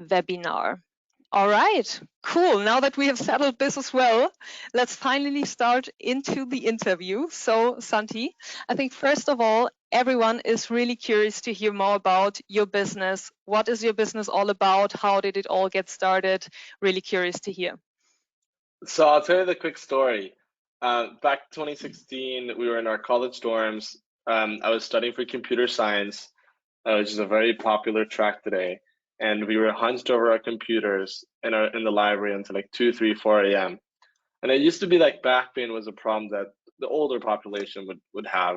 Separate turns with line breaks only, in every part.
webinar. All right, cool. Now that we have settled this as well, let's finally start into the interview. So, Santi, I think first of all, everyone is really curious to hear more about your business. What is your business all about? How did it all get started? Really curious to hear.
So I'll tell you the quick story. Back 2016, we were in our college dorms. I was studying for computer science, which is a very popular track today. And we were hunched over our computers in the library until like 2, 3, 4 a.m. And it used to be like back pain was a problem that the older population would have.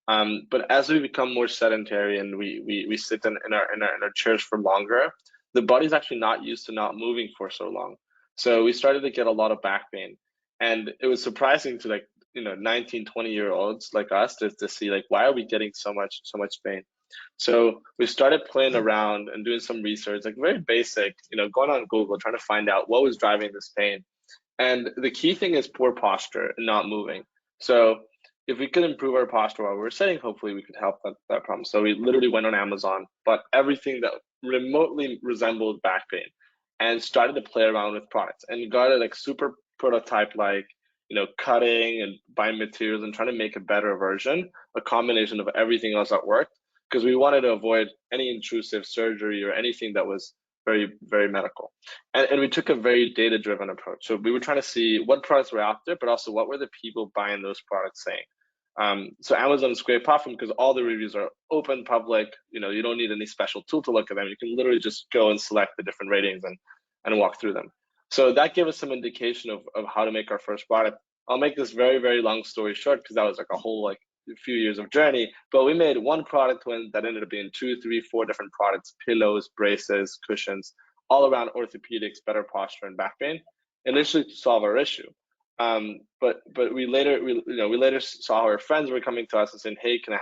But as we become more sedentary and we sit in our chairs for longer, the body's actually not used to not moving for so long. So we started to get a lot of back pain. And it was surprising to 19, 20-year-olds like us to see like why are we getting so much pain? So we started playing around and doing some research, like very basic, going on Google, trying to find out what was driving this pain. And the key thing is poor posture and not moving. So if we could improve our posture while we were sitting, hopefully we could help that problem. So we literally went on Amazon, bought everything that remotely resembled back pain and started to play around with products and got it like super prototype, like, cutting and buying materials and trying to make a better version, a combination of everything else that worked, because we wanted to avoid any intrusive surgery or anything that was very, very medical. And we took a very data-driven approach. So we were trying to see what products were out there, but also what were the people buying those products saying. So Amazon is a great platform because all the reviews are open, public. You don't need any special tool to look at them. You can literally just go and select the different ratings and walk through them. So that gave us some indication of how to make our first product. I'll make this very, very long story short because that was like a whole few years of journey. But we made one product that ended up being 2, 3, 4 different products: pillows, braces, cushions, all around orthopedics, better posture, and back pain, initially to solve our issue. But we later saw our friends were coming to us and saying, "Hey, can I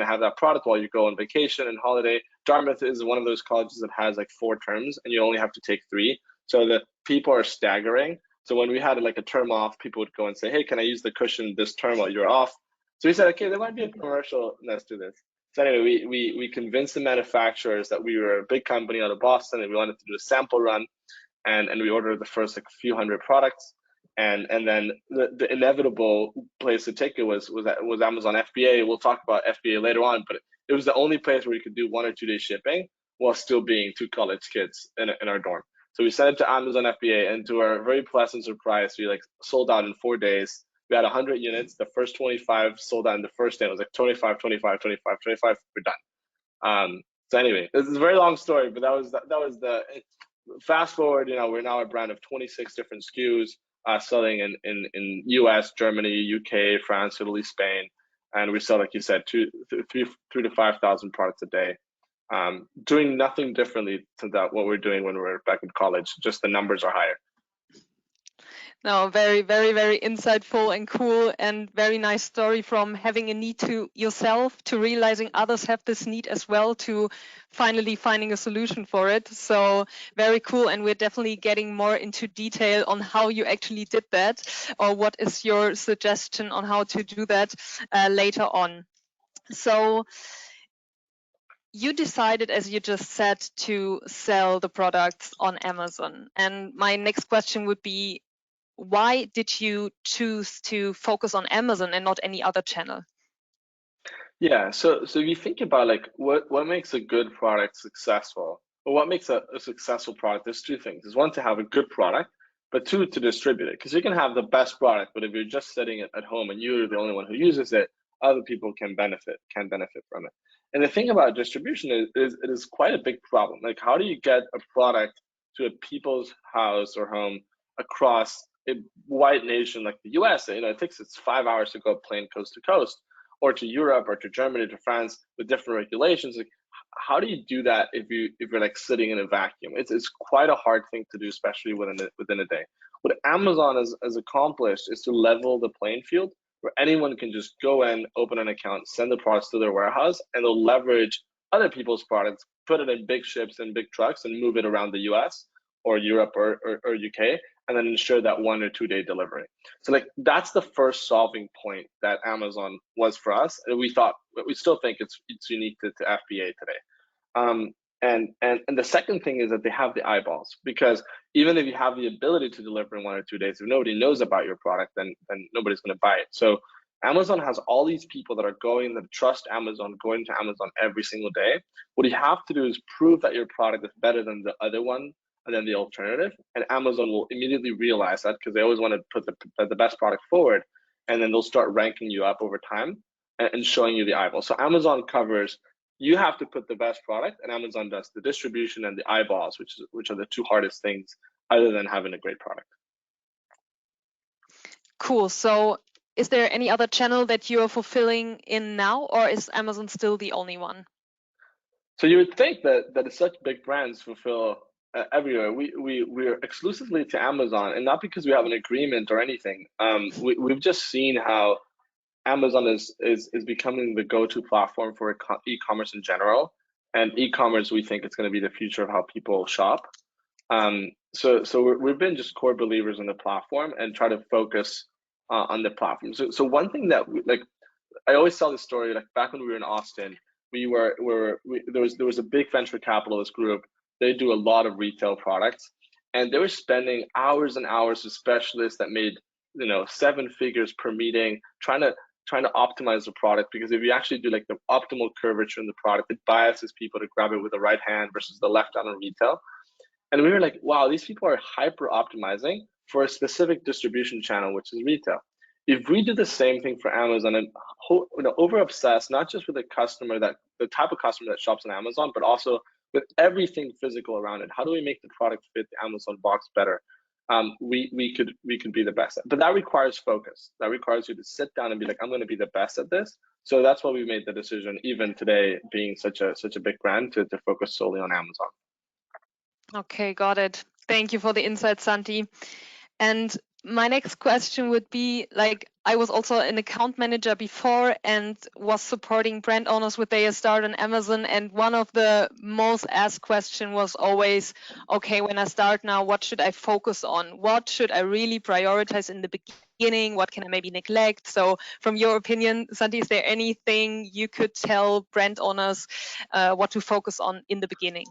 have that product while you go on vacation and holiday?" Dartmouth is one of those colleges that has like 4 terms, and you only have to take 3, so the people are staggering. So when we had like a term off, people would go and say, "Hey, can I use the cushion this term while you're off?" So we said, "Okay, there might be a commercialness to this." So anyway, we convinced the manufacturers that we were a big company out of Boston and we wanted to do a sample run, and we ordered the first like few hundred products, and then the inevitable place to take it was Amazon FBA. We'll talk about FBA later on, but it was the only place where you could do 1 or 2 day shipping while still being 2 college kids in our dorm. So we sent it to Amazon FBA, and to our very pleasant surprise, we like sold out in 4 days. We had 100 units. The first 25 sold out in the first day. It was like 25, 25, 25, 25. We're done. So anyway, this is a very long story, but that was the fast forward. We're now a brand of 26 different SKUs, selling in US, Germany, UK, France, Italy, Spain, and we sell, like you said, 3 to 5,000 products a day. Doing nothing differently to what we're doing when we're back in college. Just the numbers are higher.
No, very, very, very insightful and cool, and very nice story from having a need to yourself to realizing others have this need as well, to finally finding a solution for it. So very cool, and we're definitely getting more into detail on how you actually did that, or what is your suggestion on how to do that later on. So you decided, as you just said, to sell the products on Amazon. And my next question would be, why did you choose to focus on Amazon and not any other channel?
Yeah, so if you think about like what makes a good product successful, or what makes a successful product, there's 2 things. There's one, to have a good product, but 2, to distribute it. Because you can have the best product, but if you're just sitting at home and you're the only one who uses it, other people can benefit from it. And the thing about distribution is it is quite a big problem. Like, how do you get a product to a people's house or home across a wide nation like the US? It takes 5 hours to go plane coast to coast, or to Europe, or to Germany, to France, with different regulations. Like, how do you do that if you're like sitting in a vacuum? It's quite a hard thing to do, especially within a day. What Amazon has accomplished is to level the playing field, where anyone can just go in, open an account, send the products to their warehouse, and they'll leverage other people's products, put it in big ships and big trucks, and move it around the US or Europe or UK, and then ensure that 1 or 2 day delivery. So like that's the first solving point that Amazon was for us, and we still think it's unique to FBA today. And the second thing is that they have the eyeballs, because even if you have the ability to deliver in 1 or 2 days, if nobody knows about your product, then nobody's going to buy it. So Amazon has all these people that are going, that trust Amazon, going to Amazon every single day. What you have to do is prove that your product is better than the other one and then the alternative, and Amazon will immediately realize that, because they always want to put the best product forward, and then they'll start ranking you up over time and showing you the eyeball. So Amazon covers, you have to put the best product, and Amazon does the distribution and the eyeballs, which are the two hardest things other than having a great product.
Cool. So is there any other channel that you are fulfilling in now, or is Amazon still the only one?
So you would think that such big brands fulfill everywhere. We're exclusively to Amazon, and not because we have an agreement or anything. We've just seen how Amazon is becoming the go-to platform for e-commerce in general, and e-commerce, we think it's going to be the future of how people shop. So we've been just core believers in the platform and try to focus on the platform. So one thing that like, I always tell this story, like back when we were in Austin, there was a big venture capitalist group. They do a lot of retail products, and they were spending hours and hours with specialists that made, 7 figures per meeting, trying to optimize the product, because if you actually do like the optimal curvature in the product, it biases people to grab it with the right hand versus the left hand on retail. And we were like, wow, these people are hyper optimizing for a specific distribution channel, which is retail. If we do the same thing for Amazon and over obsess, not just with the type of customer that shops on Amazon, but also with everything physical around it. How do we make the product fit the Amazon box better? We could be the best. But that requires focus. That requires you to sit down and be like, I'm going to be the best at this. So that's why we made the decision, even today, being such a big brand, to focus solely on Amazon.
Okay, got it. Thank you for the insight, Santi. And my next question would be, like, I was also an account manager before and was supporting brand owners with their start on Amazon. And one of the most asked question was always, okay, when I start now, what should I focus on? What should I really prioritize in the beginning? What can I maybe neglect? So from your opinion, Santi, is there anything you could tell brand owners what to focus on in the beginning?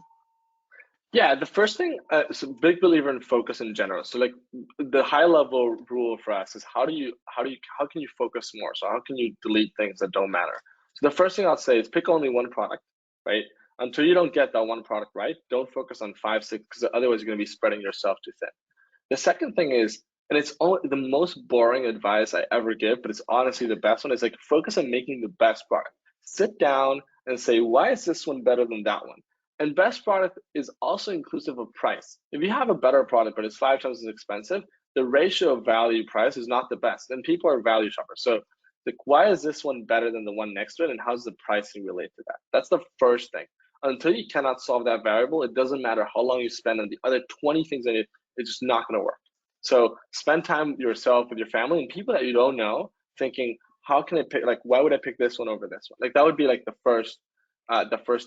Yeah, the first thing, so big believer in focus in general. So like the high level rule for us is how can you focus more? So how can you delete things that don't matter? So the first thing I'll say is pick only one product, right? Until you don't get that one product right, don't focus on 5, 6, because otherwise you're going to be spreading yourself too thin. The second thing is, and it's only the most boring advice I ever give, but it's honestly the best one, is like focus on making the best product. Sit down and say, why is this one better than that one? And best product is also inclusive of price. If you have a better product, but it's 5 times as expensive, the ratio of value price is not the best. And people are value shoppers. So like, why is this one better than the one next to it? And how's the pricing relate to that? That's the first thing. Until you cannot solve that variable, it doesn't matter how long you spend on the other 20 things that it's just not going to work. So spend time yourself with your family and people that you don't know, thinking, how can I pick, like, why would I pick this one over this one? Like, that would be like the first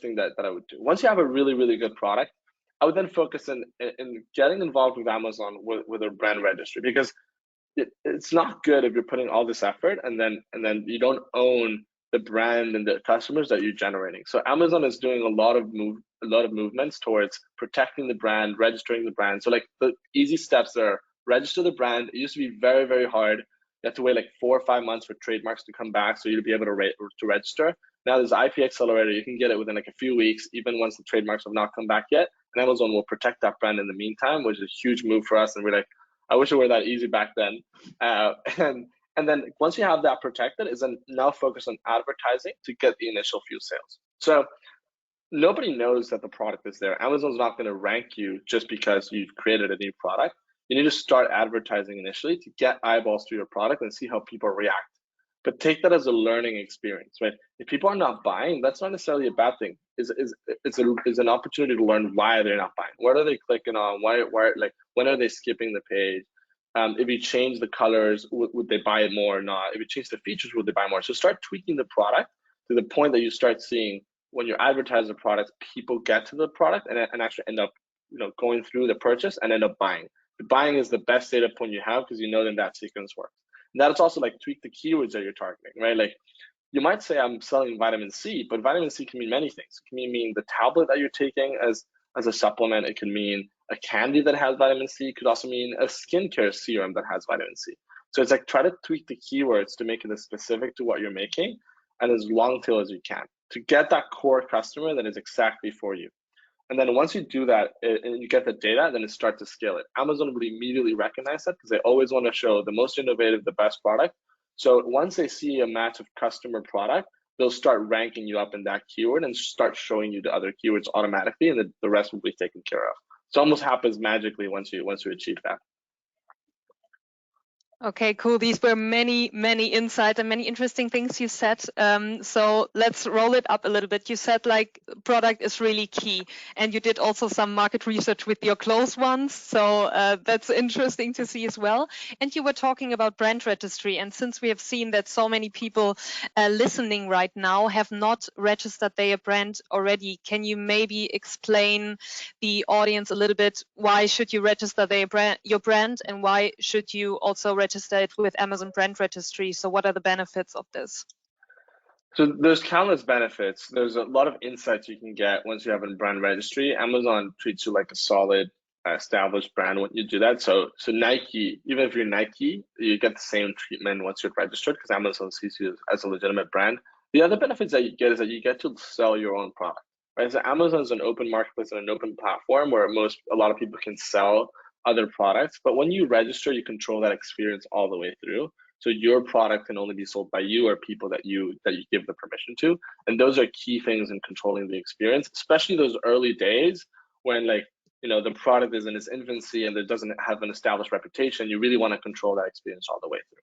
thing that I would do. Once you have a really, really good product, I would then focus in getting involved with Amazon with a brand registry, because it's not good if you're putting all this effort and then you don't own the brand and the customers that you're generating. So Amazon is doing a lot of movements towards protecting the brand, registering the brand. So like the easy steps are register the brand. It used to be very, very hard. You have to wait like 4 or 5 months for trademarks to come back so you'll be able to register. Now there's IP Accelerator. You can get it within like a few weeks, even once the trademarks have not come back yet. And Amazon will protect that brand in the meantime, which is a huge move for us. And we're like, I wish it were that easy back then. Uh, and and then once you have that protected, is then now focus on advertising to get the initial few sales. So nobody knows that the product is there. Amazon's not going to rank you just because you've created a new product. You need to start advertising initially to get eyeballs to your product and see how people react. But take that as a learning experience, right? If people are not buying, that's not necessarily a bad thing. It's an opportunity to learn why they're not buying. What are they clicking on? Why like when are they skipping the page? If you change the colors, would they buy it more or not? If you change the features, would they buy more? So start tweaking the product to the point that you start seeing when you advertise the product, people get to the product and actually end up, going through the purchase and end up buying. The buying is the best data point you have because you know then that sequence works. And that's also like tweak the keywords that you're targeting, right? Like you might say I'm selling vitamin C, but vitamin C can mean many things. It can mean the tablet that you're taking as a supplement. It can mean a candy that has vitamin C. It could also mean a skincare serum that has vitamin C. So it's like try to tweak the keywords to make it as specific to what you're making and as long tail as you can to get that core customer that is exactly for you. And then once you do that and you get the data, then it starts to scale it. Amazon will immediately recognize that because they always want to show the most innovative, the best product. So once they see a match of customer product, they'll start ranking you up in that keyword and start showing you the other keywords automatically, and the rest will be taken care of. So it almost happens magically once you achieve that.
Okay, cool. These were many, many insights and many interesting things you said. So let's roll it up a little bit. You said like product is really key, and you did also some market research with your close ones. So that's interesting to see as well. And you were talking about brand registry. And since we have seen that so many people listening right now have not registered their brand already, can you maybe explain the audience a little bit why should you register your brand, and why should you also register it with Amazon Brand Registry? So what are the benefits of this?
So there's countless benefits. There's a lot of insights you can get once you have a brand registry. Amazon treats you like a solid, established brand when you do that. So Nike, even if you're Nike, you get the same treatment once you're registered because Amazon sees you as a legitimate brand. The other benefits that you get is that you get to sell your own product, right? So Amazon is an open marketplace and an open platform where a lot of people can sell other products. But when you register, you control that experience all the way through. So your product can only be sold by you or people that you give the permission to. And those are key things in controlling the experience, especially those early days when the product is in its infancy and it doesn't have an established reputation. You really want to control that experience all the way through.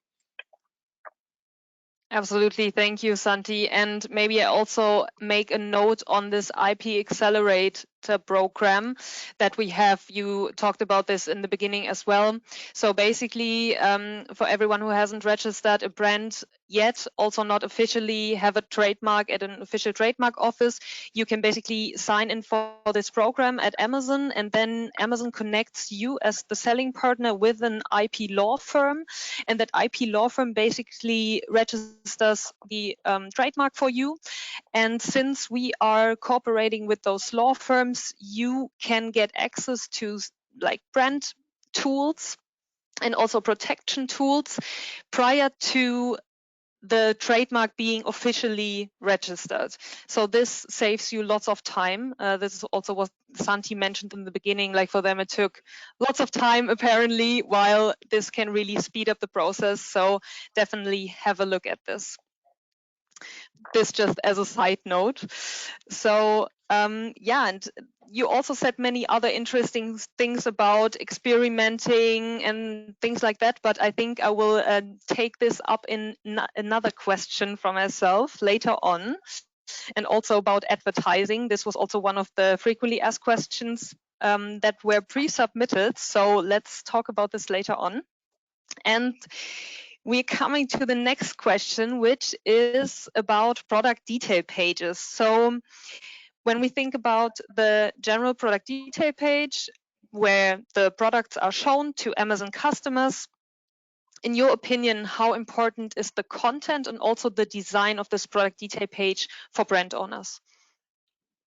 Absolutely. Thank you, Santi. And maybe I also make a note on this IP Accelerate program that we have. You talked about this in the beginning as well. So basically, for everyone who hasn't registered a brand yet, also not officially have a trademark at an official trademark office, you can basically sign in for this program at Amazon, and then Amazon connects you as the selling partner with an IP law firm, and that IP law firm basically registers the trademark for you. And since we are cooperating with those law firms, you can get access to like brand tools and also protection tools prior to the trademark being officially registered. So this saves you lots of time. This is also what Santi mentioned in the beginning. Like for them, it took lots of time apparently, while this can really speed up the process. So definitely have a look at this. This just as a side note. So yeah, and you also said many other interesting things about experimenting and things like that, but I think I will take this up in another question from myself later on, and also about advertising. This was also one of the frequently asked questions that were pre-submitted, so let's talk about this later on. And we're coming to the next question, which is about product detail pages. So when we think about the general product detail page, where the products are shown to Amazon customers, in your opinion, how important is the content and also the design of this product detail page for brand owners?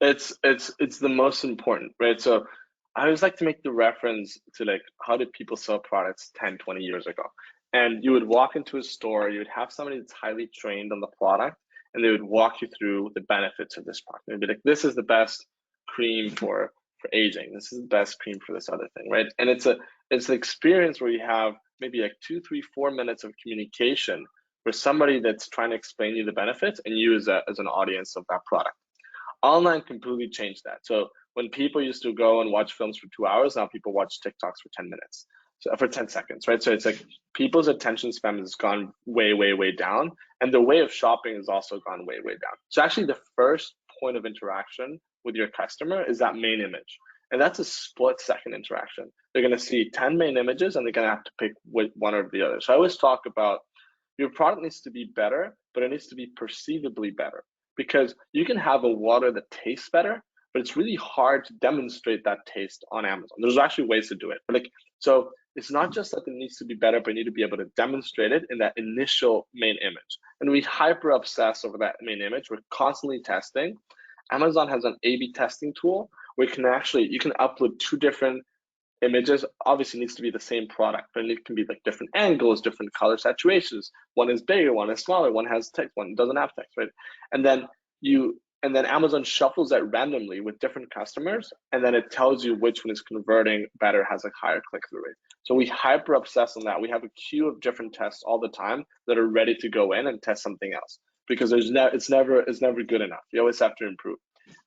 It's the most important, right? So I always like to make the reference to like how did people sell products 10, 20 years ago? And you would walk into a store, you would have somebody that's highly trained on the product, and they would walk you through the benefits of this product. They'd be like, this is the best cream for aging. This is the best cream for this other thing, right? And it's an experience where you have maybe like 2, 3, 4 minutes of communication for somebody that's trying to explain you the benefits and you as an audience of that product. Online completely changed that. So when people used to go and watch films for 2 hours, now people watch TikToks for 10 minutes, so for 10 seconds, right? So it's like people's attention span has gone way, way, way down. And the way of shopping has also gone way, way down. So actually the first point of interaction with your customer is that main image. And that's a split-second interaction. They're going to see 10 main images and they're going to have to pick one or the other. So I always talk about your product needs to be better, but it needs to be perceivably better, because you can have a water that tastes better, but it's really hard to demonstrate that taste on Amazon. There's actually ways to do it, but like, so it's not just that it needs to be better, but you need to be able to demonstrate it in that initial main image. And we hyper obsess over that main image. We're constantly testing. Amazon has an A/B testing tool where you can upload two different images. Obviously needs to be the same product, but it can be like different angles, different color saturations. One is bigger, one is smaller, one has text, one doesn't have text, right? And then Amazon shuffles that randomly with different customers, and then it tells you which one is converting better, has a higher click-through rate. So we hyper obsess on that. We have a queue of different tests all the time that are ready to go in and test something else, because it's never good enough. You always have to improve.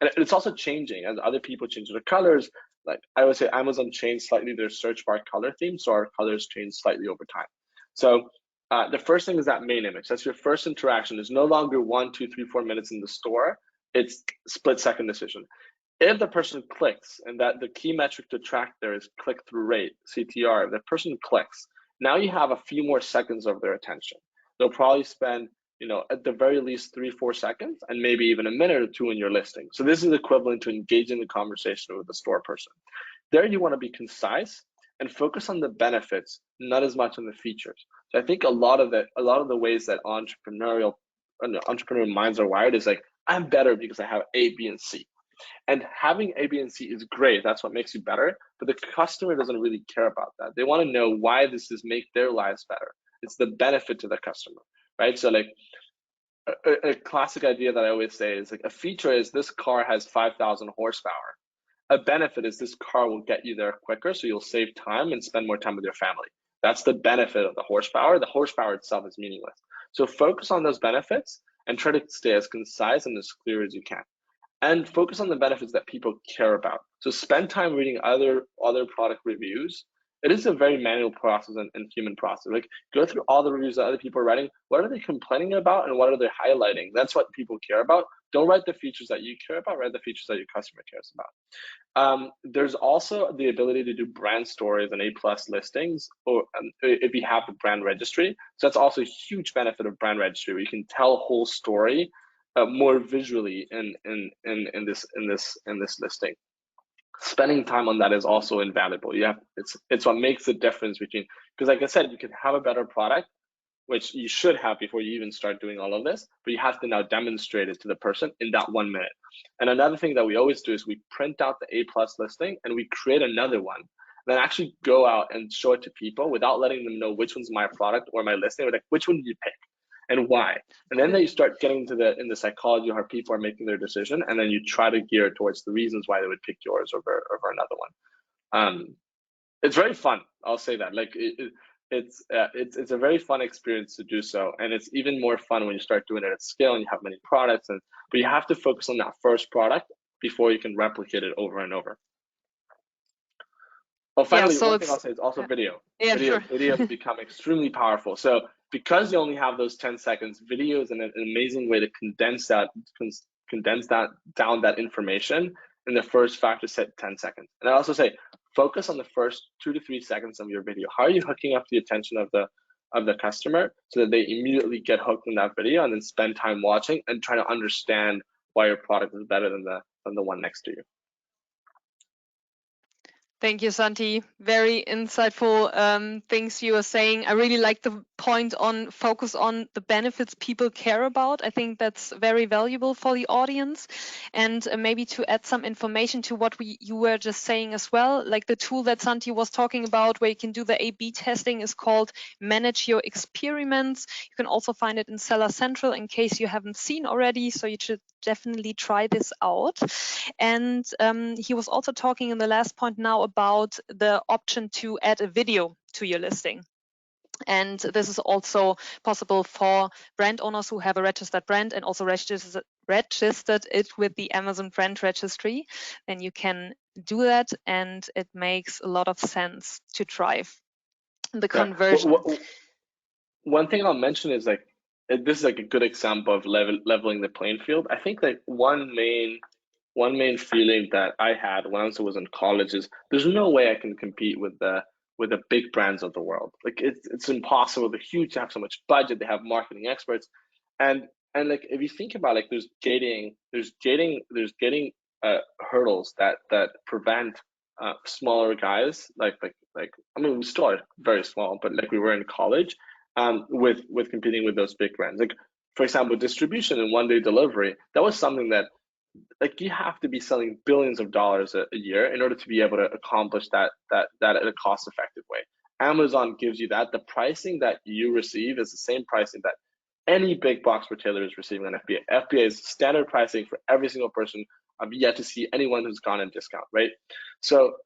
And it's also changing as other people change their colors. Like I would say, Amazon changed slightly their search bar color theme, so our colors change slightly over time. So the first thing is that main image. That's your first interaction. There's no longer 1, 2, 3, 4 minutes in the store. It's split-second decision. If the person clicks, and that the key metric to track there is click-through rate, CTR, if the person clicks, now you have a few more seconds of their attention. They'll probably spend, at the very least 3, 4 seconds, and maybe even a minute or two in your listing. So this is equivalent to engaging the conversation with the store person. There you want to be concise and focus on the benefits, not as much on the features. So I think a lot of the ways that entrepreneurial minds are wired is like, I'm better because I have A, B, and C. And having A, B, and C is great. That's what makes you better. But the customer doesn't really care about that. They want to know why this is make their lives better. It's the benefit to the customer, right? So like a classic idea that I always say is like, a feature is this car has 5,000 horsepower. A benefit is this car will get you there quicker, so you'll save time and spend more time with your family. That's the benefit of the horsepower. The horsepower itself is meaningless. So focus on those benefits and try to stay as concise and as clear as you can. And focus on the benefits that people care about. So spend time reading other product reviews. It is a very manual process and human process. Like, go through all the reviews that other people are writing. What are they complaining about and what are they highlighting? That's what people care about. Don't write the features that you care about, write the features that your customer cares about. There's also the ability to do brand stories and A+ listings, or if you have the brand registry. So that's also a huge benefit of brand registry, where you can tell a whole story more visually in this listing. Spending time on that is also invaluable. It's what makes the difference between, because like I said, you can have a better product, which you should have before you even start doing all of this, but you have to now demonstrate it to the person in that 1 minute. And another thing that we always do is we print out the A+ listing and we create another one, then actually go out and show it to people without letting them know which one's my product or my listing. We're like, which one did you pick and why? And then you start getting into the psychology of how people are making their decision, and then you try to gear towards the reasons why they would pick yours over another one. It's very fun. I'll say that. Like it's a very fun experience to do so, and it's even more fun when you start doing it at scale and you have many products. But you have to focus on that first product before you can replicate it over and over. Oh,
Yeah,
finally,
so
one thing I'll
it's
say is also video.
yeah, sure.
Video has become extremely powerful. So because you only have those 10 seconds, video is an amazing way to condense that down, that information in the first 5 to 10 seconds. And I also say, focus on the first 2 to 3 seconds of your video. How are you hooking up the attention of the customer so that they immediately get hooked in that video, and then spend time watching and trying to understand why your product is better than the one next to you.
Thank you, Santi. Very insightful things you are saying. I really like the point on focus on the benefits people care about. I think that's very valuable for the audience. And maybe to add some information to what you were just saying as well, like the tool that Santi was talking about where you can do the A/B testing is called Manage Your Experiments. You can also find it in Seller Central in case you haven't seen already. So you should definitely try this out. And he was also talking in the last point now about the option to add a video to your listing. And this is also possible for brand owners who have a registered brand and also registered it with the Amazon Brand Registry. Then you can do that, and it makes a lot of sense to drive the conversion.
One thing I'll mention is like, this is like a good example of leveling the playing field. I think like one main feeling that I had when I was in college is there's no way I can compete with the big brands of the world. Like it's impossible. They're huge, they have so much budget, they have marketing experts, and like if you think about, like, there's gating hurdles that prevent smaller guys I mean, we still are very small, but like we were in college, with competing with those big brands. Like for example, distribution and one day delivery. That was something that like you have to be selling billions of dollars a year in order to be able to accomplish that in a cost effective way. Amazon gives you that. The pricing that you receive is the same pricing that any big box retailer is receiving on FBA. FBA is standard pricing for every single person. I've yet to see anyone who's gone in discount, right? So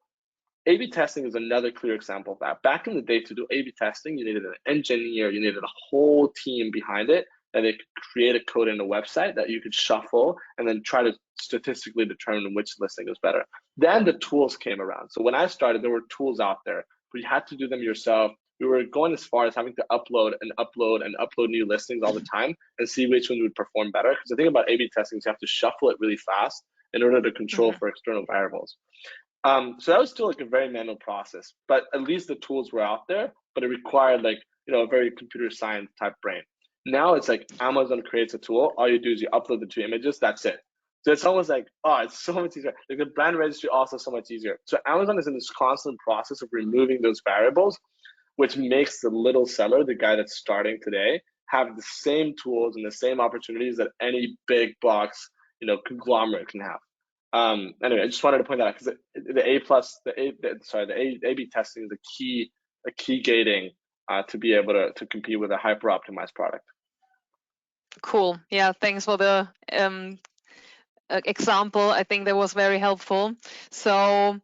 A/B testing is another clear example of that. Back in the day, to do A/B testing, you needed an engineer, you needed a whole team behind it, and they could create a code in a website that you could shuffle and then try to statistically determine which listing is better. Then the tools came around. So when I started, there were tools out there, but you had to do them yourself. We were going as far as having to upload and upload and upload new listings all the time and see which one would perform better. Because the thing about A/B testing is you have to shuffle it really fast in order to control for external variables. So that was still like a very manual process, but at least the tools were out there, but it required like, a very computer science type brain. Now it's like Amazon creates a tool. All you do is you upload the two images. That's it. So it's almost like, oh, it's so much easier. Like the brand registry also so much easier. So Amazon is in this constant process of removing those variables, which makes the little seller, the guy that's starting today, have the same tools and the same opportunities that any big box, conglomerate can have. Anyway, I just wanted to point that out because the A plus, the A/B testing is a key gating to be able to compete with a hyper optimized product.
Cool. Yeah, thanks for the example. I think that was very helpful. So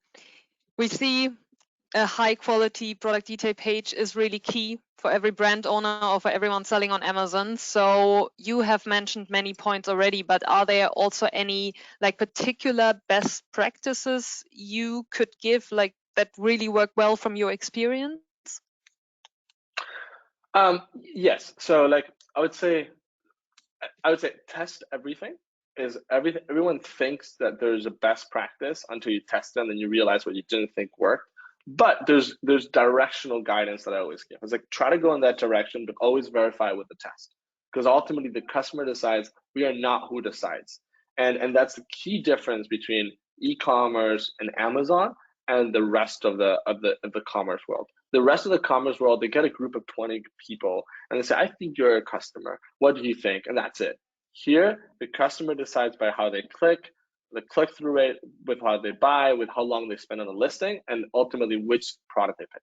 we see a high quality product detail page is really key for every brand owner or for everyone selling on Amazon. So you have mentioned many points already, but are there also any like particular best practices you could give like that really work well from your experience?
Yes. So like I would say test everything. Everyone thinks that there's a best practice until you test it and then you realize what you didn't think worked. But there's directional guidance that I always give. It's like try to go in that direction, but always verify with the test. Because ultimately the customer decides, we are not who decides. And that's the key difference between e-commerce and Amazon and the rest of the commerce world. The rest of the commerce world, they get a group of 20 people and they say, I think you're a customer. What do you think? And that's it. Here, the customer decides by how they click, the click-through rate, with how they buy, with how long they spend on the listing, and ultimately which product they pick.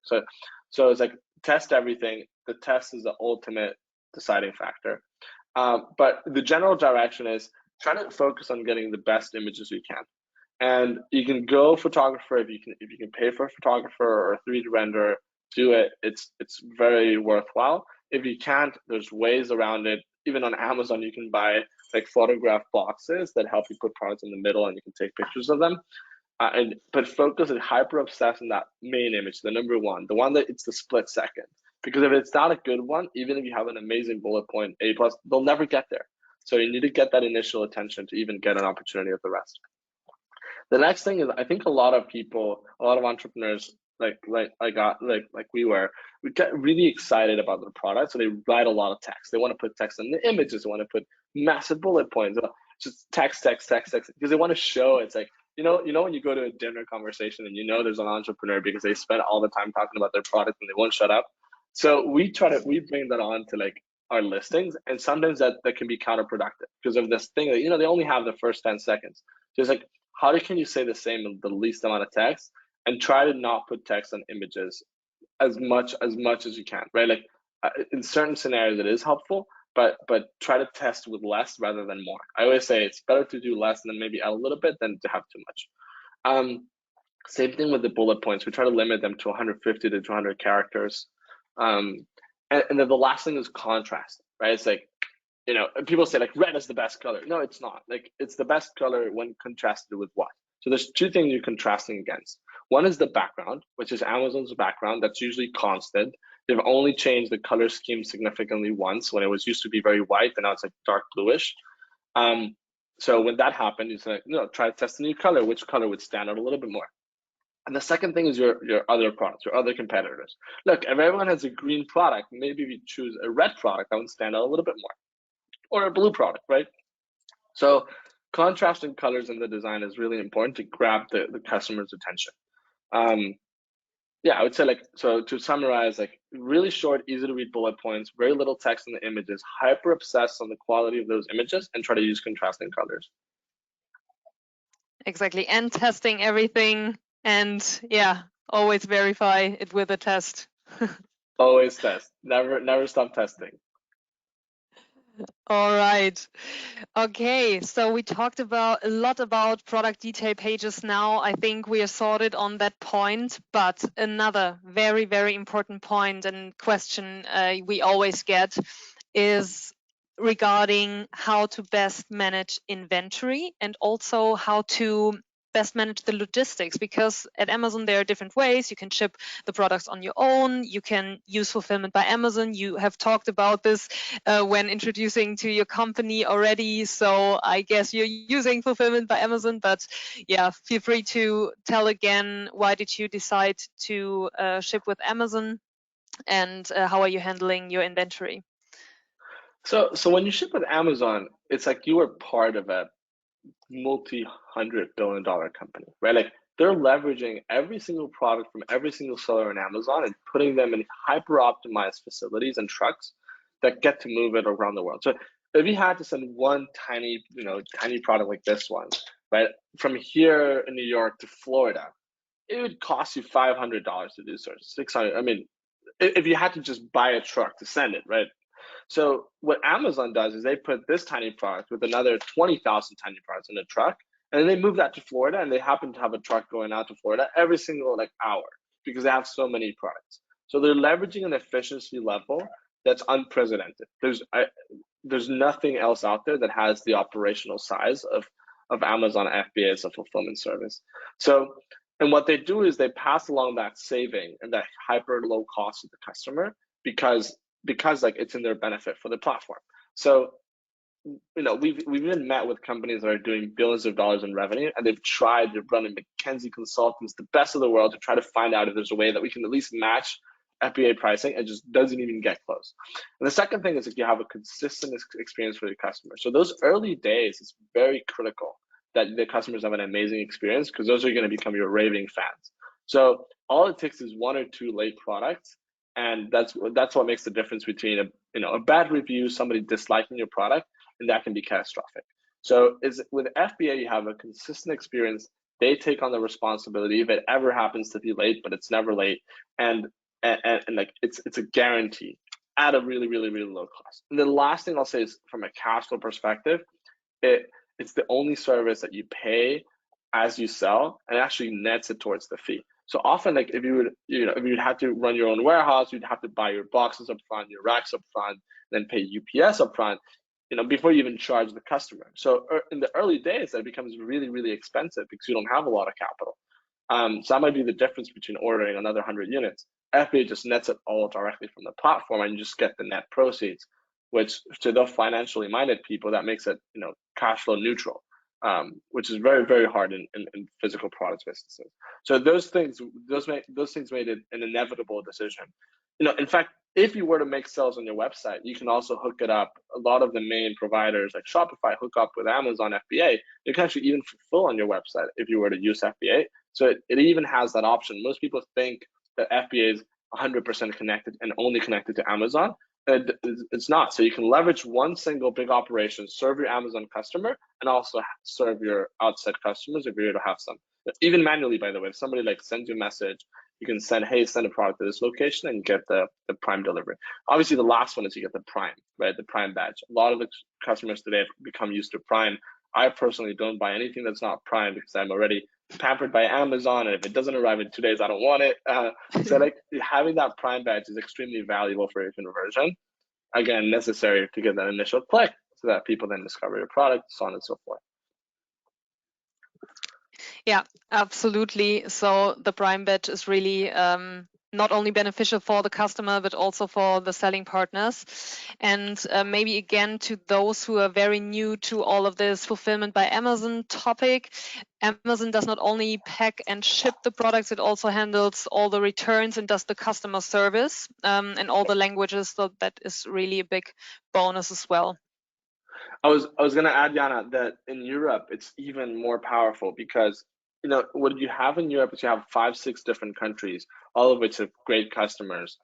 So it's like test everything. The test is the ultimate deciding factor. But the general direction is try to focus on getting the best images you can. And you can go photographer if you can pay for a photographer or a 3D render, do it. It's very worthwhile. If you can't, there's ways around it. Even on Amazon, you can buy like photograph boxes that help you put products in the middle and you can take pictures of them. But focus and hyper obsess on that main image, the number one, the one that it's the split second. Because if it's not a good one, even if you have an amazing bullet point A plus, they'll never get there. So you need to get that initial attention to even get an opportunity at the rest. The next thing is I think a lot of people, a lot of entrepreneurs like we get really excited about their product. So they write a lot of text. They want to put text in the images, they want to put massive bullet points, just text, because they want to show it's like, when you go to a dinner conversation and there's an entrepreneur because they spend all the time talking about their product and they won't shut up. So we bring that on to like our listings, and sometimes that can be counterproductive because of this thing that they only have the first 10 seconds. So it's like, how can you say the same in the least amount of text, and try to not put text on images as much as you can, right? Like in certain scenarios it is helpful, but try to test with less rather than more. I always say it's better to do less and then maybe add a little bit than to have too much. Same thing with the bullet points. We try to limit them to 150 to 200 characters. And then the last thing is contrast, right? It's like, people say like red is the best color. No, it's not. Like it's the best color when contrasted with what? So there's two things you're contrasting against. One is the background, which is Amazon's background. That's usually constant. They've only changed the color scheme significantly once when it was used to be very white and now it's like dark bluish. So when that happened, you say, try to test a new color. Which color would stand out a little bit more? And the second thing is your other products, your other competitors. Look, if everyone has a green product, maybe we choose a red product that would stand out a little bit more, or a blue product, right? So contrast in colors in the design is really important to grab the customer's attention. Um, yeah, I would say like, so to summarize, like really short, easy to read bullet points, very little text in the images, hyper obsessed on the quality of those images, and try to use contrasting colors.
Exactly. And testing everything. And yeah, always verify it with a test.
Always test. Never stop testing.
All right. Okay, so we talked about a lot about product detail pages now. I think we are sorted on that point, but another very, very important point and question we always get is regarding how to best manage inventory and also how to best manage the logistics, because at Amazon there are different ways. You can ship the products on your own, you can use fulfillment by Amazon. You have talked about this when introducing to your company already, so I guess you're using fulfillment by Amazon, but yeah, feel free to tell again, why did you decide to ship with Amazon, and how are you handling your inventory?
So when you ship with Amazon, it's like you are part of a multi-hundred-billion-dollar company, right? Like they're leveraging every single product from every single seller on Amazon and putting them in hyper-optimized facilities and trucks that get to move it around the world. So if you had to send one tiny, tiny product like this one, right, from here in New York to Florida, it would cost you $500 to do so. 600. I mean, if you had to just buy a truck to send it, right? So what Amazon does is they put this tiny product with another 20,000 tiny products in a truck, and then they move that to Florida, and they happen to have a truck going out to Florida every single like hour because they have so many products. So they're leveraging an efficiency level that's unprecedented. There's nothing else out there that has the operational size of Amazon FBA as a fulfillment service. So, and what they do is they pass along that saving and that hyper low cost to the customer because like it's in their benefit for the platform. So we've even met with companies that are doing billions of dollars in revenue, and they've tried to run McKinsey consultants, the best of the world, to try to find out if there's a way that we can at least match FBA pricing. It just doesn't even get close. And the second thing is if you have a consistent experience for your customer. So those early days, it's very critical that the customers have an amazing experience because those are going to become your raving fans. So all it takes is one or two late products, and that's what makes the difference between a bad review, somebody disliking your product, and that can be catastrophic. So is with FBA, you have a consistent experience. They take on the responsibility if it ever happens to be late, but it's never late, and like it's a guarantee at a really really really low cost. And the last thing I'll say is from a cash flow perspective, it's the only service that you pay as you sell and actually nets it towards the fee. So often, like if you would, if you'd have to run your own warehouse, you'd have to buy your boxes up front, your racks up front, then pay UPS up front, before you even charge the customer. So in the early days, that becomes really, really expensive because you don't have a lot of capital. So that might be the difference between ordering another 100 units. FBA just nets it all directly from the platform, and you just get the net proceeds, which to the financially minded people, that makes it cash flow neutral, which is very, very hard in physical products businesses. So those things made it an inevitable decision. In fact, if you were to make sales on your website, you can also hook it up. A lot of the main providers like Shopify hook up with Amazon FBA. You can actually even fulfill on your website if you were to use FBA. So it even has that option. Most people think that FBA is 100% connected and only connected to Amazon. It's not. So you can leverage one single big operation, serve your Amazon customer, and also serve your outside customers if you're to have some. Even manually, by the way, if somebody like sends you a message, you can send, hey, send a product to this location and get the Prime delivery. Obviously, the last one is you get the Prime, right? The Prime badge. A lot of the customers today have become used to Prime. I personally don't buy anything that's not Prime because I'm already pampered by Amazon, and if it doesn't arrive in 2 days, I don't want it. So like having that Prime badge is extremely valuable for your conversion. Again, necessary to get that initial click so that people then discover your product, so on and so forth.
Yeah, absolutely. So the Prime badge is really not only beneficial for the customer, but also for the selling partners. And maybe again, to those who are very new to all of this fulfillment by Amazon topic, Amazon does not only pack and ship the products, it also handles all the returns and does the customer service in all the languages. So that is really a big bonus as well.
I was gonna add, Yana, that in Europe it's even more powerful because what you have in Europe is you have five, six different countries, all of which have great customers.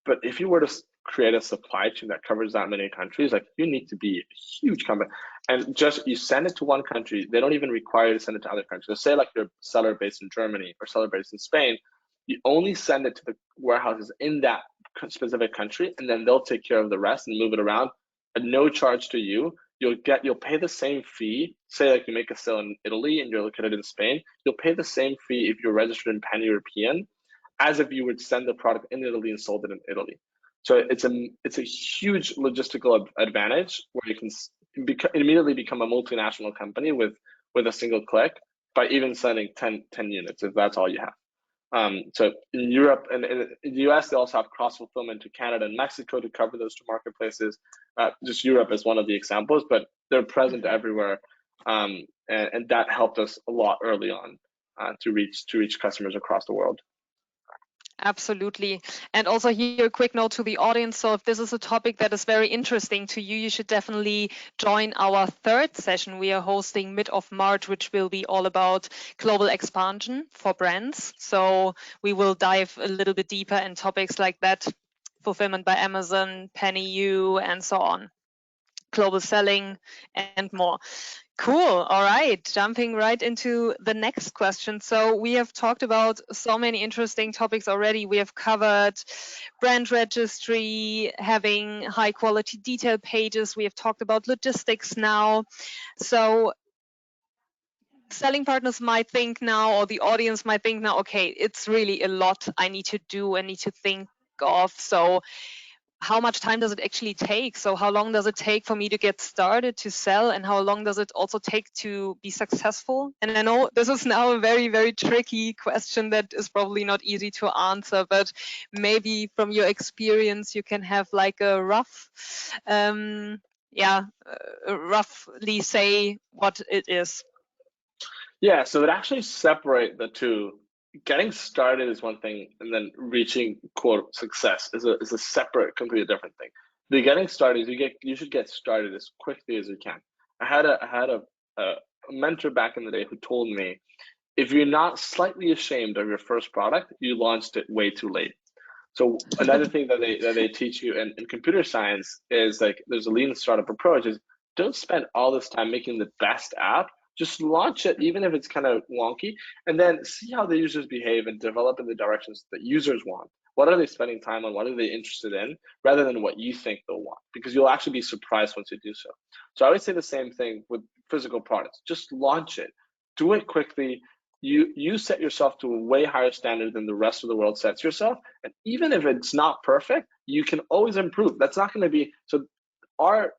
But if you were to create a supply chain that covers that many countries, like you need to be a huge company. And just you send it to one country, they don't even require you to send it to other countries. So say like you're a seller based in Germany or seller based in Spain, you only send it to the warehouses in that specific country, and then they'll take care of the rest and move it around at no charge to you. You'll pay the same fee. Say like you make a sale in Italy and you're located in Spain, you'll pay the same fee if you're registered in Pan European as if you would send the product in Italy and sold it in Italy. So it's a huge logistical advantage where you can immediately become a multinational company with a single click by even sending 10 units if that's all you have. So in Europe and in the US, they also have cross fulfillment to Canada and Mexico to cover those two marketplaces. Just Europe is one of the examples, but they're present
Mhm.
everywhere, and that helped us a lot early on to reach customers across the world.
Absolutely. And also here, a quick note to the audience. So if this is a topic that is very interesting to you, you should definitely join our third session we are hosting mid of March, which will be all about global expansion for brands. So we will dive a little bit deeper in topics like that, fulfillment by Amazon, Penny U, and so on, global selling, and more. Cool. All right. Jumping right into the next question. So we have talked about so many interesting topics already. We have covered brand registry, having high quality detail pages. We have talked about logistics now. So selling partners might think now, or the audience might think now, okay, it's really a lot I need to do, I need to think of. So how much time does it actually take? So how long does it take for me to get started to sell, and how long does it also take to be successful? And I know this is now a very, very tricky question that is probably not easy to answer, but maybe from your experience, you can have like a rough, roughly say what it is.
Yeah, so it actually separate the two. Getting started is one thing, and then reaching quote success is a separate, completely different thing. The getting started is you should get started as quickly as you can. I had a mentor back in the day who told me if you're not slightly ashamed of your first product, you launched it way too late. So another thing that they teach you in computer science is like there's a lean startup approach is don't spend all this time making the best app. Just launch it, even if it's kind of wonky, and then see how the users behave and develop in the directions that users want. What are they spending time on? What are they interested in, rather than what you think they'll want? Because you'll actually be surprised once you do so. So I would say the same thing with physical products. Just launch it, do it quickly. You set yourself to a way higher standard than the rest of the world sets yourself, and even if it's not perfect, you can always improve. That's not going to be so. Our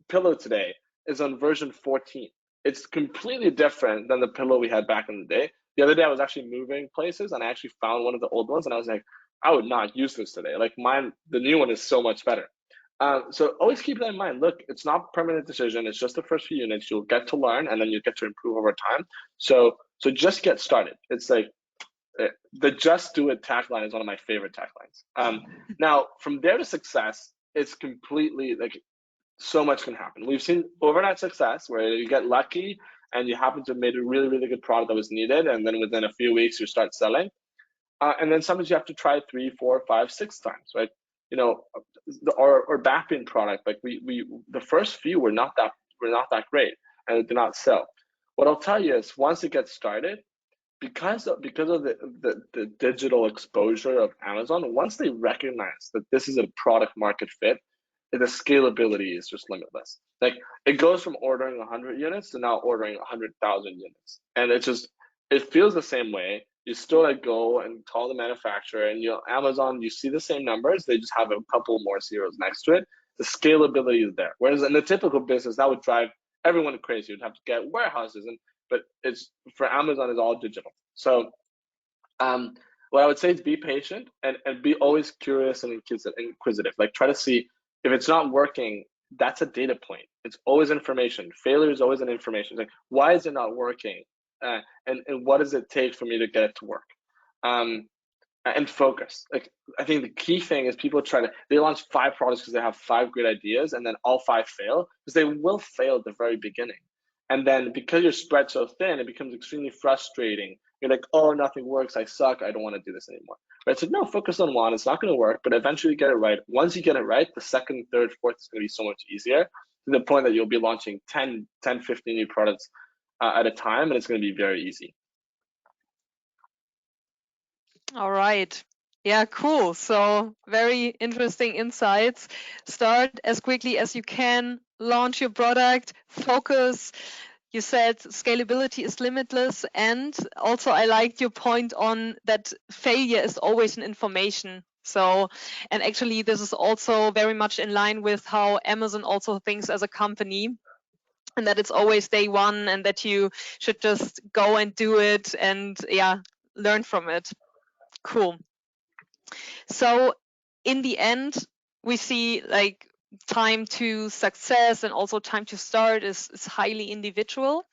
pillow today is on version 14. It's completely different than the pillow we had back in the day. The other day, I was actually moving places and I actually found one of the old ones, and I was like, I would not use this today. Like mine, the new one is so much better. So always keep that in mind. Look, it's not a permanent decision. It's just the first few units. You'll get to learn, and then you get to improve over time. So just get started. It's like the "just do it" tagline is one of my favorite taglines. Now, from there to success, it's completely like so much can happen. We've seen overnight success where you get lucky and you happen to have made a really, really good product that was needed, and then within a few weeks you start selling. And then sometimes you have to try 3, 4, 5, 6 times, right? You know, our backpin product, like we the first few were not that great and it did not sell. What I'll tell you is once it gets started, because of the digital exposure of Amazon, once they recognize that this is a product market fit, the scalability is just limitless. Like it goes from ordering 100 units to now ordering 100,000 units, and it feels the same way. You still like go and call the manufacturer, and Amazon, you see the same numbers. They just have a couple more zeros next to it. The scalability is there. Whereas in the typical business, that would drive everyone crazy. You'd have to get warehouses, but it's for Amazon is all digital. So um, what I would say is be patient and be always curious and inquisitive. Like try to see if it's not working, that's a data point. It's always information. Failure is always an information. It's like, why is it not working? And what does it take for me to get it to work? Um, and focus. Like, I think the key thing is people they launch 5 products because they have 5 great ideas, and then all 5 fail, because they will fail at the very beginning. And then because you're spread so thin, it becomes extremely frustrating. You're like, oh, nothing works, I suck, I don't want to do this anymore. Right? So no, focus on one. It's not going to work, but eventually get it right. Once you get it right, the second, third, fourth is going to be so much easier, to the point that you'll be launching 15 new products at a time, and it's going to be very easy.
All right. Yeah, cool. So very interesting insights. Start as quickly as you can, launch your product, focus. You said scalability is limitless. And also I liked your point on that failure is always an information. So, and actually this is also very much in line with how Amazon also thinks as a company, and that it's always day one and that you should just go and do it and yeah, learn from it. Cool. So in the end, we see like time to success and also time to start is highly individual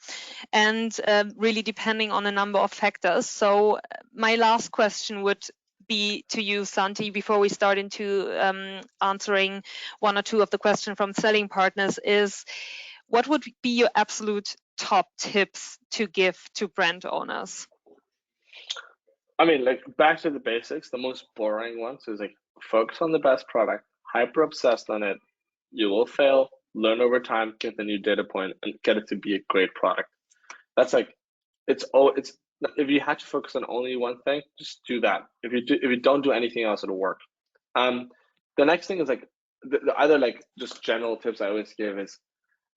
and really depending on a number of factors. So my last question would be to you, Santi, before we start into answering one or two of the questions from selling partners, is what would be your absolute top tips to give to brand owners?
I mean, like, back to the basics, the most boring ones is like, focus on the best product, hyper obsessed on it. You will fail, learn over time, get the new data point, and get it to be a great product. That's like, it's if you had to focus on only one thing, just do that. If you don't do anything else, it'll work. Um, the next thing is like the other, like, just general tips I always give is,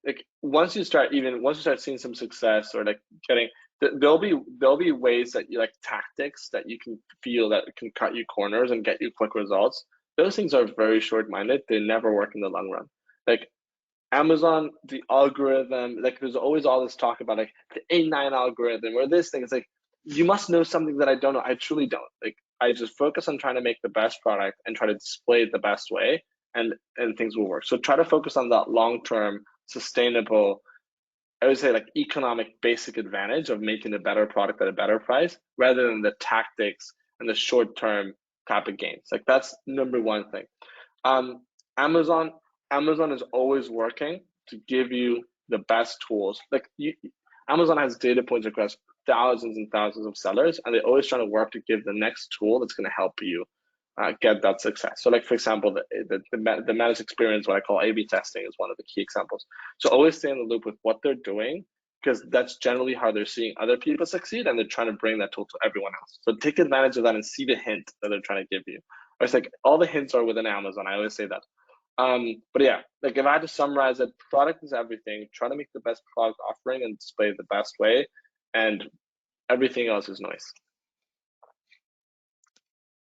like, once you start seeing some success, or like getting, there'll be ways that you, like, tactics that you can feel that can cut you corners and get you quick results. Those things are very short-minded. They never work in the long run. Like, Amazon, the algorithm, like, there's always all this talk about like the A9 algorithm or this thing. It's like, you must know something that I don't know. I truly don't. Like, I just focus on trying to make the best product and try to display it the best way, and things will work. So try to focus on that long-term, sustainable, I would say, like, economic basic advantage of making a better product at a better price, rather than the tactics and the short-term type of gains. Like, that's number one thing. Um, Amazon Amazon is always working to give you the best tools. Like, Amazon has data points across thousands and thousands of sellers, and they're always trying to work to give the next tool that's going to help you get that success. So, like, for example, the managed experience, what I call A/B testing, is one of the key examples. So always stay in the loop with what they're doing, because that's generally how they're seeing other people succeed, and they're trying to bring that tool to everyone else. So take advantage of that and see the hint that they're trying to give you. It's like all the hints are within Amazon. I always say that. But yeah, like, if I had to summarize it, product is everything. Try to make the best product offering and display it the best way, and everything else is noise.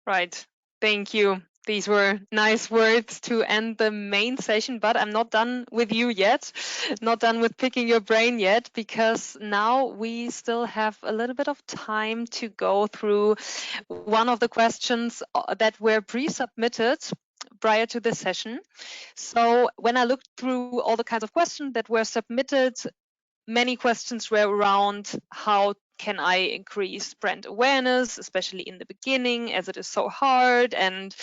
Right. Thank you. These were nice words to end the main session, but I'm not done with you yet, not done with picking your brain yet, because now we still have a little bit of time to go through one of the questions that were pre-submitted prior to the session. So when I looked through all the kinds of questions that were submitted, many questions were around how can I increase brand awareness, especially in the beginning, as it is so hard, and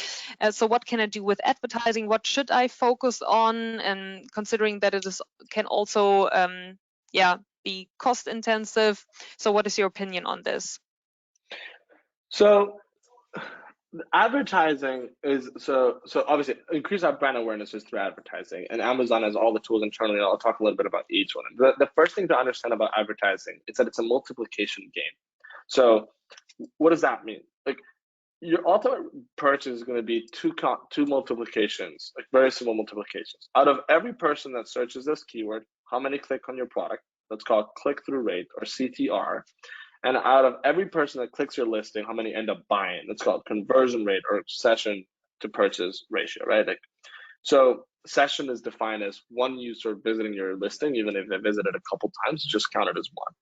so what can I do with advertising? What should I focus on? And considering that it can also, be cost intensive. So, what is your opinion on this?
So advertising is, so obviously increase our brand awareness is through advertising, and Amazon has all the tools internally. I'll talk a little bit about each one. The first thing to understand about advertising is that it's a multiplication game. So what does that mean? Like, your ultimate purchase is going to be two multiplications, like very simple multiplications. Out of every person that searches this keyword, how many click on your product? That's called click through rate, or CTR. And out of every person that clicks your listing, how many end up buying? That's called conversion rate, or session to purchase ratio, right? Like, so session is defined as one user visiting your listing. Even if they visited a couple times, just count it as one.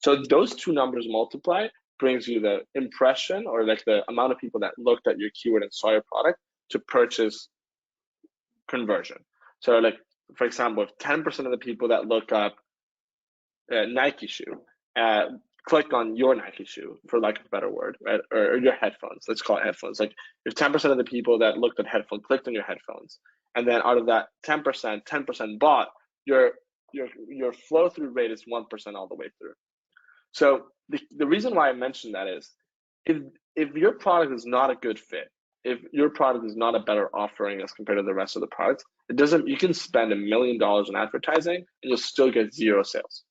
So those two numbers multiply brings you the impression, or like the amount of people that looked at your keyword and saw your product to purchase conversion. So, like, for example, if 10% of the people that look up Nike shoe click on your Nike shoe, for lack of a better word, right? Or your headphones. Let's call it headphones. Like if 10% of the people that looked at headphones clicked on your headphones, and then out of that 10% bought, your your flow through rate is 1% all the way through. So the reason why I mentioned that is if if your product is not a good fit, if your product is not a better offering as compared to the rest of the products, it doesn't you can spend $1 million in advertising and you'll still get zero sales,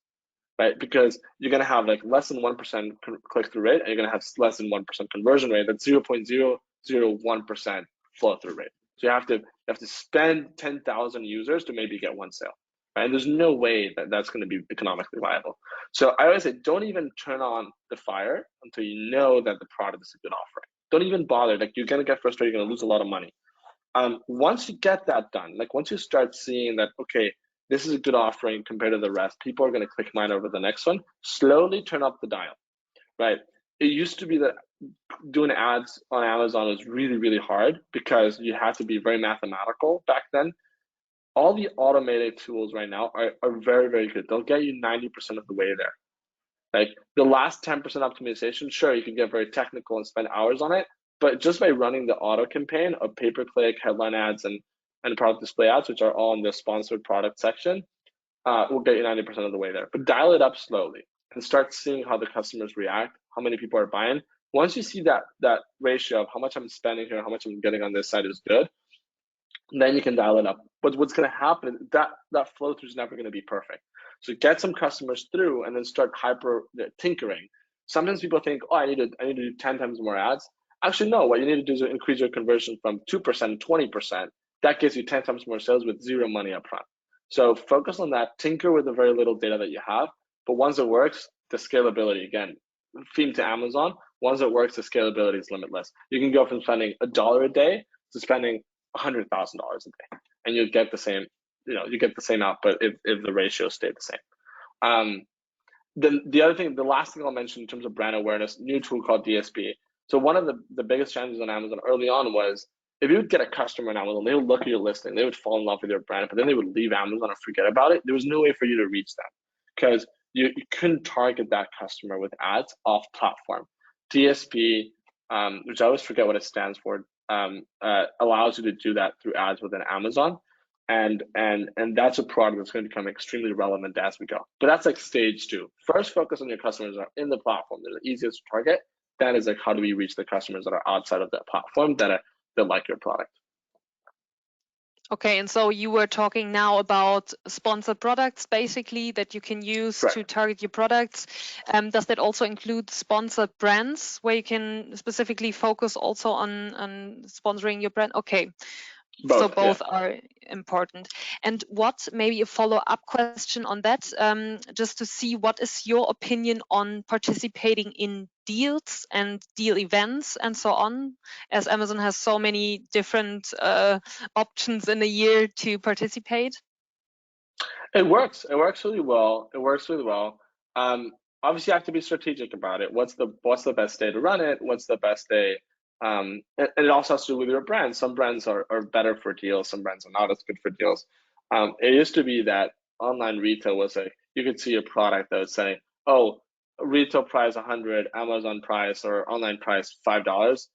right? Because you're gonna have like less than 1% click through rate, and you're gonna have less than 1% conversion rate. That's 0.001% flow through rate. So you have to spend 10,000 users to maybe get one sale, right? And there's no way that that's going to be economically viable. So I always say, don't even turn on the fire until you know that the product is a good offering. Don't even bother. Like you're gonna get frustrated, you're gonna lose a lot of money. Once you get that done, like once you start seeing that, okay, this is a good offering compared to the rest, people are going to click mine over the next one, slowly turn up the dial, right? It used to be that doing ads on Amazon was really, really hard because you had to be very mathematical back then. All the automated tools right now are very, very good. They'll get you 90% of the way there. Like the last 10% optimization, sure, you can get very technical and spend hours on it, but just by running the auto campaign of pay-per-click, headline ads, and product display ads, which are all in the sponsored product section, will get you 90% of the way there. But dial it up slowly and start seeing how the customers react, how many people are buying. Once you see that ratio of how much I'm spending here, how much I'm getting on this side is good, then you can dial it up. But what's going to happen, that flow through is never going to be perfect. So get some customers through and then start hyper tinkering. Sometimes people think, oh, I need to do 10 times more ads. Actually, no, what you need to do is increase your conversion from 2% to 20%. That gives you 10 times more sales with zero money upfront. So focus on that, tinker with the very little data that you have. But once it works, the scalability, again, theme to Amazon, once it works, the scalability is limitless. You can go from spending $1 a day to spending $100,000 a day, and you get the same, you get the same output if the ratio stayed the same. Then the other thing, the last thing I'll mention in terms of brand awareness, new tool called DSP. So one of the biggest challenges on Amazon early on was if you would get a customer on Amazon, they would look at your listing, they would fall in love with your brand, but then they would leave Amazon and forget about it. There was no way for you to reach them because you couldn't target that customer with ads off platform. DSP, which I always forget what it stands for, allows you to do that through ads within Amazon, and that's a product that's going to become extremely relevant as we go. But that's like stage two. First, focus on your customers that are in the platform. They're the easiest to target. Then is like how do we reach the customers that are outside of that platform that like your product.
Okay, and so you were talking now about sponsored products, basically, that you can use
Right.
to target your products. Does that also include sponsored brands where you can specifically focus also on sponsoring your brand? Okay, so
Both, yeah.
both are important. And what, maybe a follow-up question on that, just to see what is your opinion on participating in deals and deal events and so on, as Amazon has so many different options in a year to participate?
It works. It works really well. It works really well. Obviously, you have to be strategic about it. What's the best day to run it? What's the best day? And it also has to do with your brand. Some brands are better for deals. Some brands are not as good for deals. It used to be that online retail was like you could see a product that was saying, "Oh, retail price 100, Amazon price or online price $5."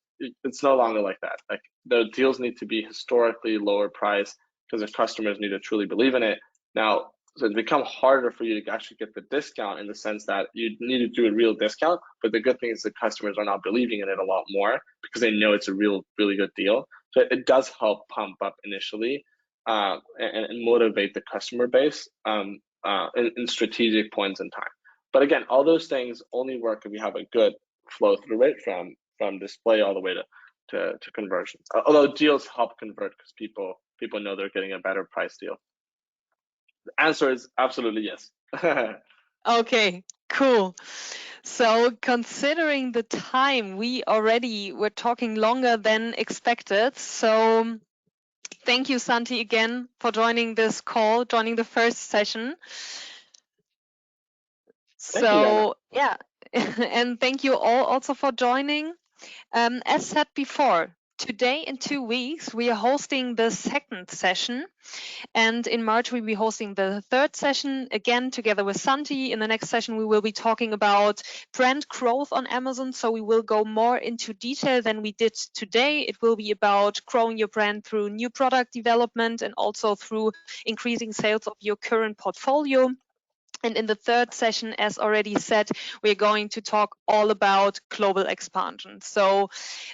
It's no longer like that. Like the deals need to be historically lower price because the customers need to truly believe in it. Now, so it's become harder for you to actually get the discount in the sense that you need to do a real discount. But the good thing is the customers are now believing in it a lot more because they know it's a really good deal. So it does help pump up initially and motivate the customer base in strategic points in time. But again, all those things only work if you have a good flow through rate from display all the way to conversion. Although deals help convert because people know they're getting a better price deal. The answer is absolutely yes.
Okay, cool. So considering the time, we already were talking longer than expected. So thank you, Santi, again for joining this call, joining the first session.
Thank you, Yana.
So yeah, and thank you all also for joining. As said before, Today, in 2 weeks, we are hosting the second session. And in March, we'll be hosting the third session again together with Santi. In the next session, we will be talking about brand growth on Amazon. So we will go more into detail than we did today. It will be about growing your brand through new product development and also through increasing sales of your current portfolio. And in the third session, as already said, we're going to talk all about global expansion. So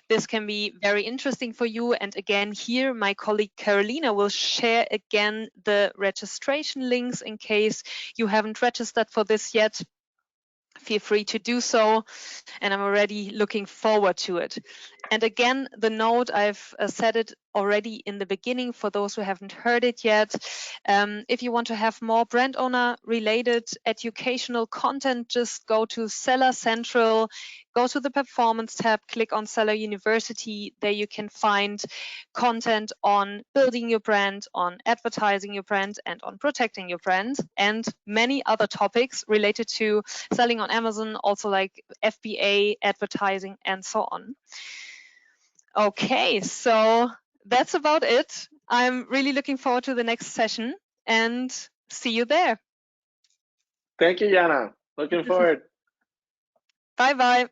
this can be very interesting for you. And again, here, my colleague Carolina will share again the registration links in case you haven't registered for this yet. Feel free to do so. And I'm already looking forward to it. And again, the note, I've said it already in the beginning for those who haven't heard it yet. If you want to have more brand owner related educational content, just go to Seller Central, go to the Performance tab, click on Seller University. There you can find content on building your brand, on advertising your brand, and on protecting your brand, and many other topics related to selling on Amazon, also like FBA, advertising, and so on. Okay, so that's about it. I'm really looking forward to the next session and see you there.
Thank you, Jana. Looking forward.
Bye bye.